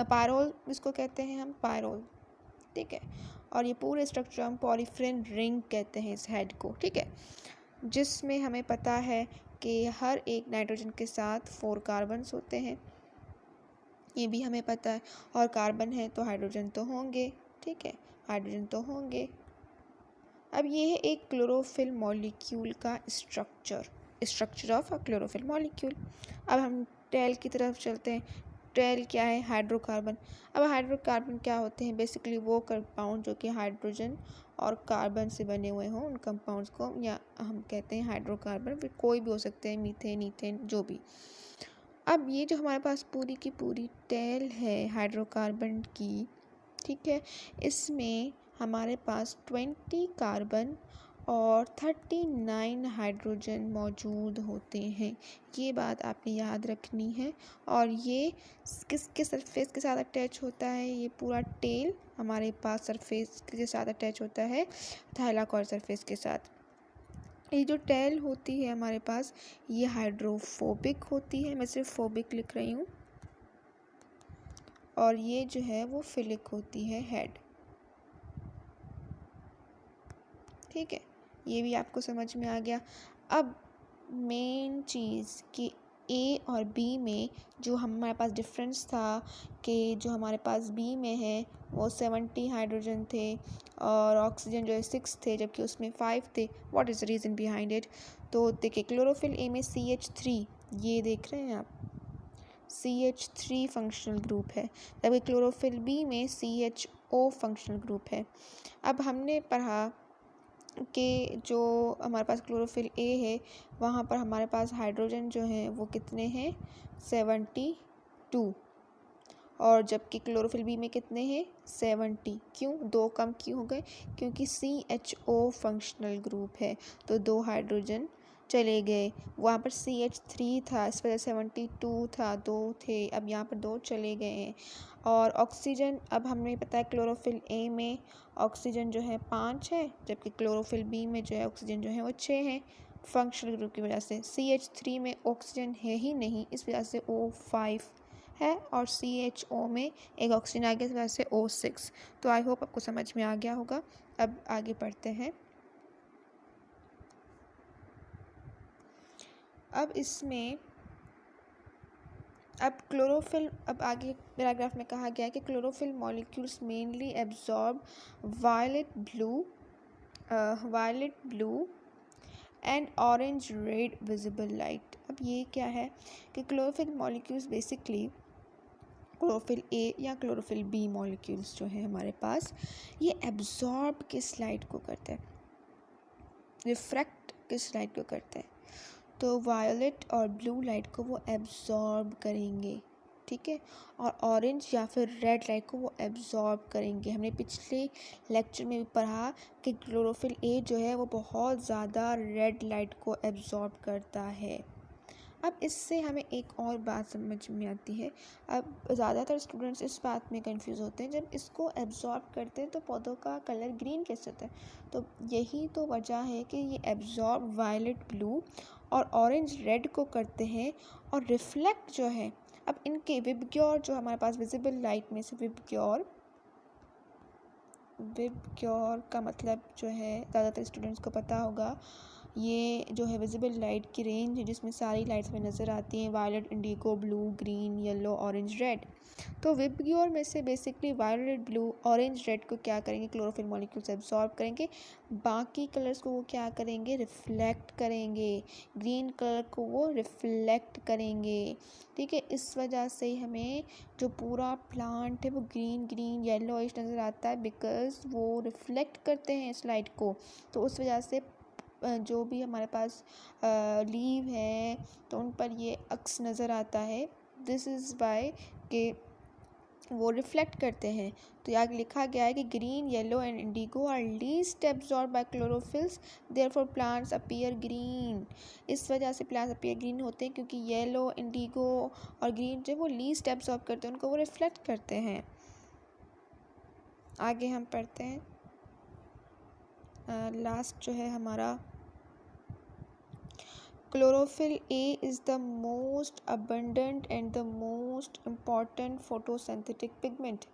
Speaker 1: पायरोल इसको कहते हैं हम, पायरोल। ठीक है, और ये पूरे स्ट्रक्चर हम पॉलीफ्रेन रिंग कहते हैं इस हेड को। ठीक है, जिसमें हमें पता है कि हर एक नाइट्रोजन के साथ 4 कार्बन्स होते हैं, ये भी हमें पता है, और कार्बन है तो हाइड्रोजन तो होंगे। ठीक है, हाइड्रोजन तो होंगे। अब ये है एक क्लोरोफिल मॉलिक्यूल का structure of a chlorophyll molecule. अब हम टेल की तरफ चलते हैं। टेल क्या है? हाइड्रोकार्बन। अब हाइड्रोकार्बन क्या होते हैं? बेसिकली वो कंपाउंड जो कि हाइड्रोजन और कार्बन से बने हुए हों, उन कंपाउंड्स को या हम कहते हैं हाइड्रोकार्बन। फिर कोई भी हो सकते हैं, मीथेन, ईथेन, जो भी। अब ये जो हमारे पास पूरी की पूरी टेल है हाइड्रोकार्बन की, ठीक है, इसमें हमारे पास 20 कार्बन और 39 हाइड्रोजन मौजूद होते हैं। ये बात आपने याद रखनी है। और ये किसके सरफेस के साथ अटैच होता है? ये पूरा टेल हमारे पास सरफेस के साथ अटैच होता है थाइलाकॉइड सरफेस के साथ। ये जो टेल होती है हमारे पास, ये हाइड्रोफोबिक होती है, मैं सिर्फ फोबिक लिख रही हूँ, और ये जो है वो फिलिक होती है, हेड। ठीक है, ये भी आपको समझ में आ गया। अब मेन चीज़ कि ए और बी में जो हमारे पास डिफरेंस था कि जो हमारे पास बी में है वो 70 हाइड्रोजन थे और ऑक्सीजन जो है 6 थे, जबकि उसमें 5 थे। What is the reason behind it? तो देखिए, क्लोरोफिल ए में CH3, ये देख रहे हैं आप, CH3 फंक्शनल ग्रुप है, जबकि क्लोरोफिल बी में CHO फंक्शनल ग्रुप है। अब हमने पढ़ा कि जो हमारे पास क्लोरोफिल ए है वहाँ पर हमारे पास हाइड्रोजन जो है वो कितने हैं, 72, और जबकि क्लोरोफिल बी में कितने हैं, 70। क्यों 2 कम क्यों हो गए? क्योंकि CHO फंक्शनल ग्रुप है, तो 2 हाइड्रोजन चले गए। वहाँ पर CH3 था, इस वजह 72 था, 2 थे, अब यहाँ पर 2 चले गए हैं। और ऑक्सीजन, अब हमें पता है क्लोरोफिल ए में ऑक्सीजन जो है 5 है, जबकि क्लोरोफिल बी में जो है ऑक्सीजन जो है वो 6 है, फंक्शनल ग्रुप की वजह से। CH3 में ऑक्सीजन है ही नहीं, इस वजह से O5 है, और CHO में एक ऑक्सीजन आ गया, इस वजह से O6। तो आई होप आपको समझ में आ गया होगा। अब आगे बढ़ते हैं। अब इसमें क्लोरोफिल, अब आगे पैराग्राफ में कहा गया है कि chlorophyll molecules mainly absorb violet blue and orange red visible light. अब ये क्या है कि chlorophyll molecules basically chlorophyll A या क्लोरोफिल बी मॉलिक्यूल्स जो है हमारे पास, ये एब्जॉर्ब किस लाइट को करते हैं, रिफ्रैक्ट किस लाइट को करते हैं, तो वायलेट और ब्लू लाइट को वो एब्जॉर्ब करेंगे। ठीक है, और ऑरेंज या फिर रेड लाइट को वो एब्जॉर्ब करेंगे। हमने पिछले लेक्चर में भी पढ़ा कि क्लोरोफिल ए जो है वो बहुत ज़्यादा रेड लाइट को एब्जॉर्ब करता है। अब इससे हमें एक और बात समझ में आती है। अब ज़्यादातर स्टूडेंट्स इस बात में कंफ्यूज होते हैं, जब इसको एब्जॉर्ब करते हैं तो पौधों का कलर ग्रीन कैसे होता है? तो यही तो वजह है कि ये एब्जॉर्ब वायलेट ब्लू और ऑरेंज रेड को करते हैं, और रिफ्लेक्ट जो है, अब इनके विबग्योर जो हमारे पास विजिबल लाइट में से विबग्योर का मतलब जो है ज़्यादातर स्टूडेंट्स को पता होगा, ये जो है विजिबल लाइट की रेंज है जिसमें सारी लाइट्स में नज़र आती हैं, violet, indigo, blue, green, yellow, orange, red. तो विबग्योर में से basically violet, blue, orange, red को क्या करेंगे, क्लोरोफिल मॉलिक्यूल्स एब्जॉर्ब करेंगे, बाकी कलर्स को वो क्या करेंगे, रिफ्लेक्ट करेंगे, ग्रीन कलर को वो रिफ्लेक्ट करेंगे। ठीक है, इस वजह से हमें जो पूरा प्लांट है वो ग्रीन ग्रीन येलोइश नज़र आता है, बिकॉज वो रिफ्लेक्ट करते हैं इस लाइट को। तो उस वजह से जो भी हमारे पास लीव है तो उन पर ये अक्स नज़र आता है, दिस इज़ वाई के वो रिफ्लेक्ट करते हैं। तो यहाँ लिखा गया है कि green, yellow and indigo are least absorb by chlorophylls, therefore plants appear green. इस वजह से प्लांट्स अपीयर ग्रीन होते हैं, क्योंकि येलो, इंडिगो और ग्रीन जो वो लीस्ट एब्जॉर्ब करते हैं, उनको वो रिफ्लेक्ट करते हैं। आगे हम पढ़ते हैं, लास्ट जो है हमारा, chlorophyll A is the most abundant and the most important photosynthetic pigment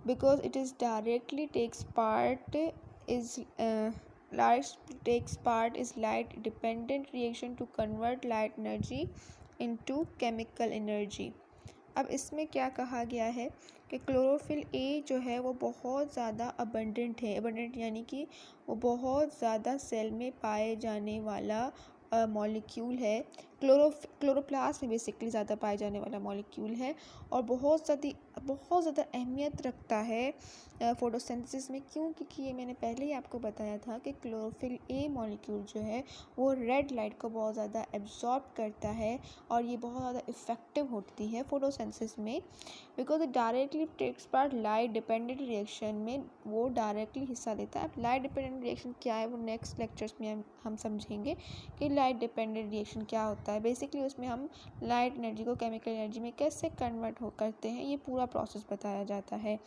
Speaker 1: because it is directly takes part light dependent reaction to convert light energy into chemical energy। अब इसमें क्या कहा गया है कि क्लोरोफिल ए जो है वो बहुत ज़्यादा अबंडेंट है, अबंडेंट यानी कि वो बहुत ज़्यादा सेल में पाए जाने वाला मॉलिक्यूल है। क्लोरोप्लास्ट में बेसिकली ज़्यादा पाए जाने वाला मॉलिक्यूल है, और बहुत ज़्यादा अहमियत रखता है फोटोसिंथेसिस में। क्यों? क्योंकि ये मैंने पहले ही आपको बताया था कि क्लोरोफिल ए मॉलिक्यूल जो है वो रेड लाइट को बहुत ज़्यादा एब्जॉर्ब करता है, और ये बहुत ज़्यादा इफ़ेक्टिव होती है फोटोसिंथेसिस में, because it directly takes part light dependent reaction में, वो डायरेक्टली हिस्सा लेता है। अब लाइट डिपेंडेंट रिएक्शन क्या है वो नेक्स्ट लेक्चर्स में हम समझेंगे कि लाइट डिपेंडेंट रिएक्शन क्या होता है। बेसिकली उसमें हम लाइट एनर्जी को केमिकल एनर्जी में कैसे कन्वर्ट करते हैं, ये पूरा प्रोसेस बताया जाता है।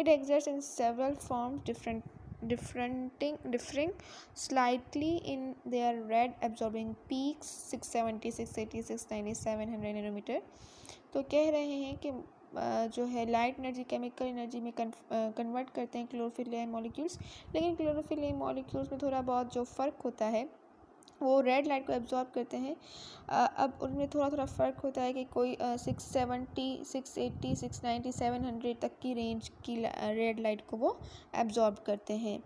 Speaker 1: It exist in several forms, different differing slightly in their red absorbing peaks 670, 680, 690, 700 nanometre. तो कह रहे हैं कि जो है लाइट एनर्जी केमिकल एनर्जी में कन्वर्ट करते हैं क्लोरोफिल ए मॉलिक्यूल्स, लेकिन क्लोरोफिल ए मॉलिक्यूल्स में थोड़ा बहुत जो फ़र्क होता है वो रेड लाइट को एब्जॉर्ब करते हैं। अब उनमें थोड़ा थोड़ा फ़र्क होता है कि कोई 670, 680, 690, 700 तक की रेंज की रेड लाइट को वो एब्जॉर्ब करते हैं।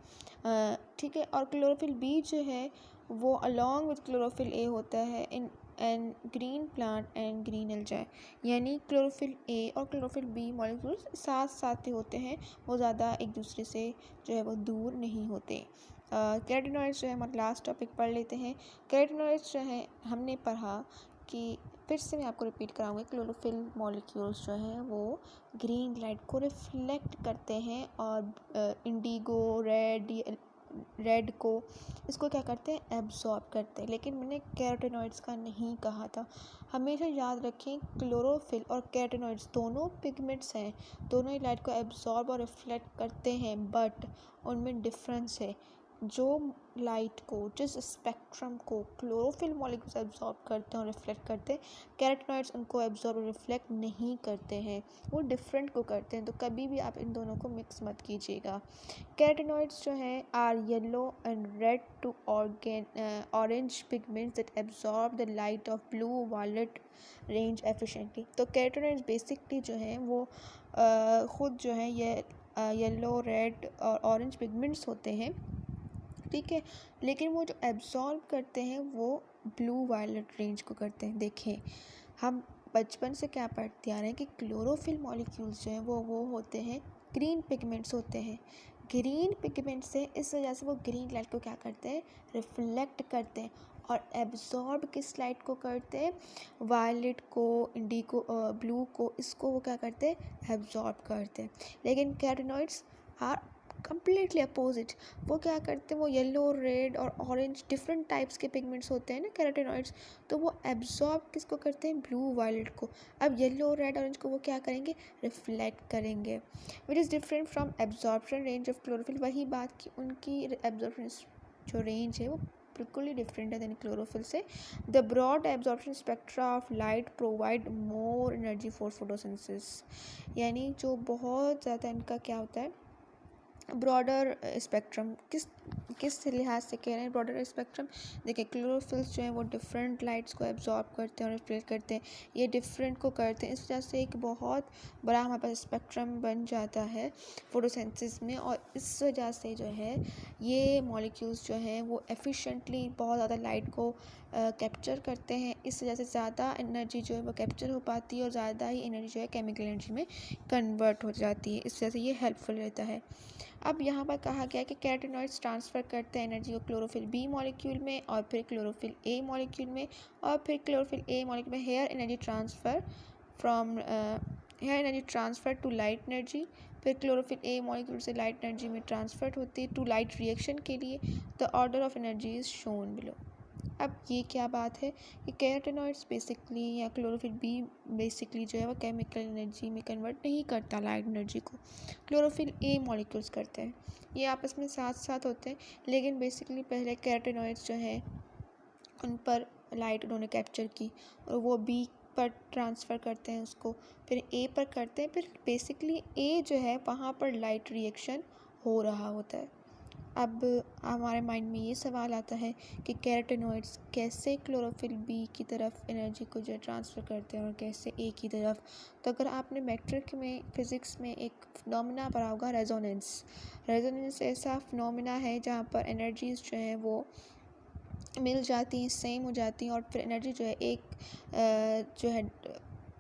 Speaker 1: ठीक है। और क्लोरोफिल बी जो है वो अलॉन्ग विथ क्लोरोफिल ए होता है in and green plant and green algae, यानी क्लोरोफिल ए और क्लोरोफिल बी मॉलिक्यूल्स साथ साथ ही होते हैं, वो ज़्यादा एक दूसरे से जो है वो दूर नहीं होते। कैरोटीनॉइड्स जो है हमारा लास्ट टॉपिक पढ़ लेते हैं। कैरोटीनॉइड्स जो है हमने पढ़ा कि फिर से मैं आपको रिपीट कराऊंगी, क्लोरोफिल मॉलिक्यूल्स जो हैं वो ग्रीन लाइट को रिफ्लेक्ट करते हैं और इंडिगो रेड को इसको क्या करते हैं, एब्जॉर्ब करते हैं। लेकिन मैंने कैरोटीनॉइड्स का नहीं कहा था। हमेशा याद रखें क्लोरोफिल और कैरोटीनॉइड्स दोनों पिगमेंट्स हैं, दोनों ही लाइट को एब्जॉर्ब और रिफ्लेक्ट करते हैं, बट उनमें डिफरेंस है। जो लाइट को, जिस स्पेक्ट्रम को क्लोरोफिल मॉलिक्यूल्स एब्जॉर्ब करते हैं और रिफ्लेक्ट करते हैं, कैरोटीनॉइड्स उनको एब्जॉर्ब और रिफ्लेक्ट नहीं करते हैं, वो डिफरेंट को करते हैं। तो कभी भी आप इन दोनों को मिक्स मत कीजिएगा। कैरोटीनॉइड्स जो हैं are yellow and red to orange pigments that absorb the light of blue violet range efficiently. तो कैरोटीनॉइड्स बेसिकली जो हैं वो ख़ुद जो है ये येलो, रेड और ऑरेंज पिगमेंट्स होते हैं, ठीक है, लेकिन वो जो एब्जॉर्ब करते हैं वो ब्लू वायलेट रेंज को करते हैं। देखें, हम बचपन से क्या पढ़ते आ रहे हैं कि क्लोरोफिल मॉलिक्यूल्स जो हैं वो होते हैं, ग्रीन पिगमेंट्स होते हैं। ग्रीन पिगमेंट से इस वजह से वो ग्रीन लाइट को क्या करते हैं, रिफ्लेक्ट करते हैं, और एब्जॉर्ब किस लाइट को करते हैं, वायलेट को, इंडिगो, ब्लू को, इसको वो क्या करते हैं, एब्जॉर्ब करते हैं। लेकिन कैरोटीनॉइड्स आर कम्प्लीटली अपोजिट। वो क्या करते हैं, वो येलो, रेड और ऑरेंज डिफरेंट टाइप्स के पिगमेंट्स होते हैं ना कैरोटीनॉइड्स, तो वो एब्जॉर्ब किसको करते हैं, ब्लू वायलेट को। अब येलो, रेड, ऑरेंज को वो क्या करेंगे, रिफ्लेक्ट करेंगे, which is different from absorption range of chlorophyll. वही बात कि उनकी एब्जॉर्प्शन जो रेंज है वो बिल्कुल ही डिफरेंट है दैन क्लोरोफिल से। The broad absorption spectra of light provide more energy for photosynthesis, यानी जो बहुत ज़्यादा इनका क्या होता है, ब्रॉडर स्पेक्ट्रम। किस लिहाज से कह रहे हैं ब्रॉडर स्पेक्ट्रम, देखिए क्लोरोफिल्स जो हैं वो डिफरेंट लाइट्स को एब्जॉर्ब करते हैं और रिफ्लेक्ट करते हैं, ये डिफरेंट को करते हैं, इस वजह से एक बहुत बड़ा हमारे पास स्पेक्ट्रम बन जाता है फोटोसिंथेसिस में। और इस वजह से जो है ये मॉलिक्यूल्स जो हैं वो एफिशिएंटली बहुत ज़्यादा लाइट को कैप्चर करते हैं, इस वजह से ज़्यादा एनर्जी जो है वो कैप्चर हो पाती है और ज़्यादा ही एनर्जी जो है केमिकल एनर्जी में कन्वर्ट हो जाती है, इस वजह से ये हेल्पफुल रहता है। अब यहाँ पर कहा गया है कि कैरोटीनॉइड्स ट्रांसफ़र करते हैं एनर्जी को क्लोरोफिल बी मॉलिक्यूल में और फिर क्लोरोफिल ए मॉलिक्यूल में, और फिर क्लोरोफिल ए मॉलिक्यूल में here energy transfer to light energy, फिर क्लोरोफिल ए मॉलिक्यूल से लाइट एनर्जी में ट्रांसफर होती है टू लाइट रिएक्शन के लिए। The order of energy is shown below. अब ये क्या बात है कि कैरोटीनॉइड्स बेसिकली या क्लोरोफिल बी बेसिकली जो है वो केमिकल एनर्जी में कन्वर्ट नहीं करता लाइट एनर्जी को, क्लोरोफिल ए मॉलिक्यूल्स करते हैं। ये आपस में साथ साथ होते हैं, लेकिन बेसिकली पहले कैरोटीनॉइड्स जो है उन पर लाइट उन्होंने कैप्चर की और वो बी पर ट्रांसफ़र करते हैं उसको, फिर ए पर करते हैं, फिर बेसिकली ए जो है वहाँ पर लाइट रिएक्शन हो रहा होता है। अब हमारे माइंड में ये सवाल आता है कि कैरोटीनॉइड्स कैसे क्लोरोफिल बी की तरफ एनर्जी को जो ट्रांसफ़र करते हैं और कैसे ए की तरफ। तो अगर आपने मैट्रिक में फिज़िक्स में एक फिनोमेना पढ़ा होगा, रेजोनेंस ऐसा फिनोमेना है जहाँ पर एनर्जीज़ जो हैं वो मिल जाती हैं, सेम हो जाती हैं, और फिर एनर्जी जो है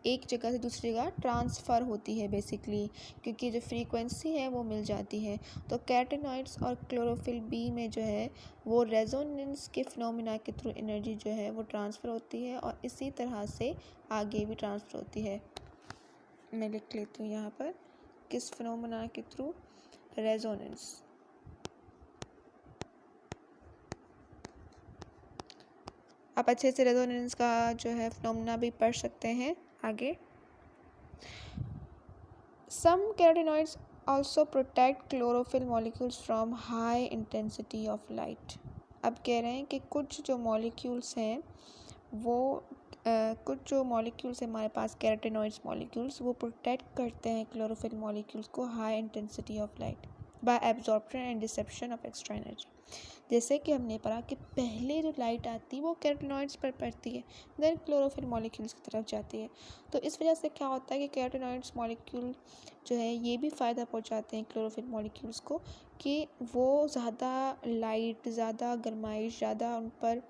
Speaker 1: एक जगह से दूसरी जगह ट्रांसफ़र होती है बेसिकली, क्योंकि जो फ्रीक्वेंसी है वो मिल जाती है। तो कैरोटीनॉइड्स और क्लोरोफिल बी में जो है वो रेजोनेंस के फिनोमेना के थ्रू एनर्जी जो है वो ट्रांसफ़र होती है और इसी तरह से आगे भी ट्रांसफ़र होती है। मैं लिख लेती हूँ यहाँ पर, किस फिनोमेना के थ्रू, रेजोनेंस। आप अच्छे से रेजोनेंस का जो है फिनोमेना भी पढ़ सकते हैं आगे। सम carotenoids also protect chlorophyll molecules from high intensity of light। अब कह रहे हैं कि कुछ जो मॉलिक्यूल्स हैं वो कुछ जो मॉलिक्यूल्स हैं हमारे पास कैरोटेनॉइड्स मॉलिक्यूल्स, वो प्रोटेक्ट करते हैं क्लोरोफिल मॉलिक्यूल्स को high intensity of light by absorption and dissipation of extra energy. जैसे कि हमने पढ़ा कि पहले जो लाइट आती है वो कैरोटेनॉइड्स पर पड़ती है, देन क्लोरोफिल मॉलिक्यूल्स की तरफ जाती है। तो इस वजह से क्या होता है कि कैरोटेनॉइड्स मॉलिक्यूल जो है ये भी फ़ायदा पहुंचाते हैं क्लोरोफिल मॉलिक्यूल्स को कि वो ज़्यादा लाइट, ज़्यादा गर्माइश, ज़्यादा उन पर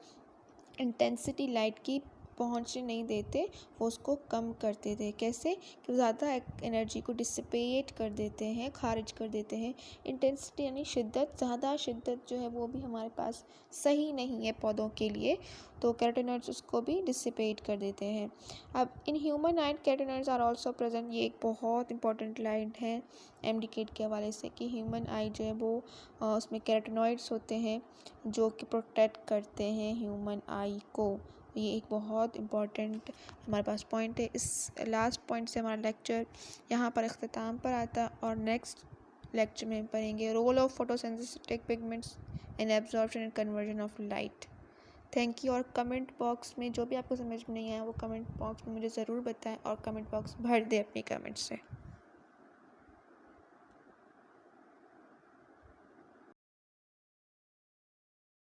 Speaker 1: इंटेंसिटी लाइट की पहुंचने नहीं देते, वो उसको कम कर देते हैं। कैसे कि ज़्यादा एनर्जी को डिसिपेट कर देते हैं, खारिज कर देते हैं। इंटेंसिटी यानी शिद्दत, ज़्यादा शिद्दत जो है वो भी हमारे पास सही नहीं है पौधों के लिए, तो कैरोटेनॉइड्स उसको भी डिसिपेट कर देते हैं। अब in human eye carotenoids are also present, ये एक बहुत इंपॉर्टेंट लाइन है एमडीकेट के हवाले से कि ह्यूमन आई जो है वो उसमें कैरोटेनॉइड्स होते हैं जो कि प्रोटेक्ट करते हैं ह्यूमन आई को। ये एक बहुत इम्पॉर्टेंट हमारे पास पॉइंट है। इस लास्ट पॉइंट से हमारा लेक्चर यहाँ पर अख्ताम पर आता है और नेक्स्ट लेक्चर में पढ़ेंगे role of photosynthetic pigments in absorption and conversion of light. Thank you. और कमेंट बॉक्स में जो भी आपको समझ में नहीं आया वो कमेंट बॉक्स में मुझे ज़रूर बताएं और कमेंट बॉक्स भर दें अपने कमेंट्स से।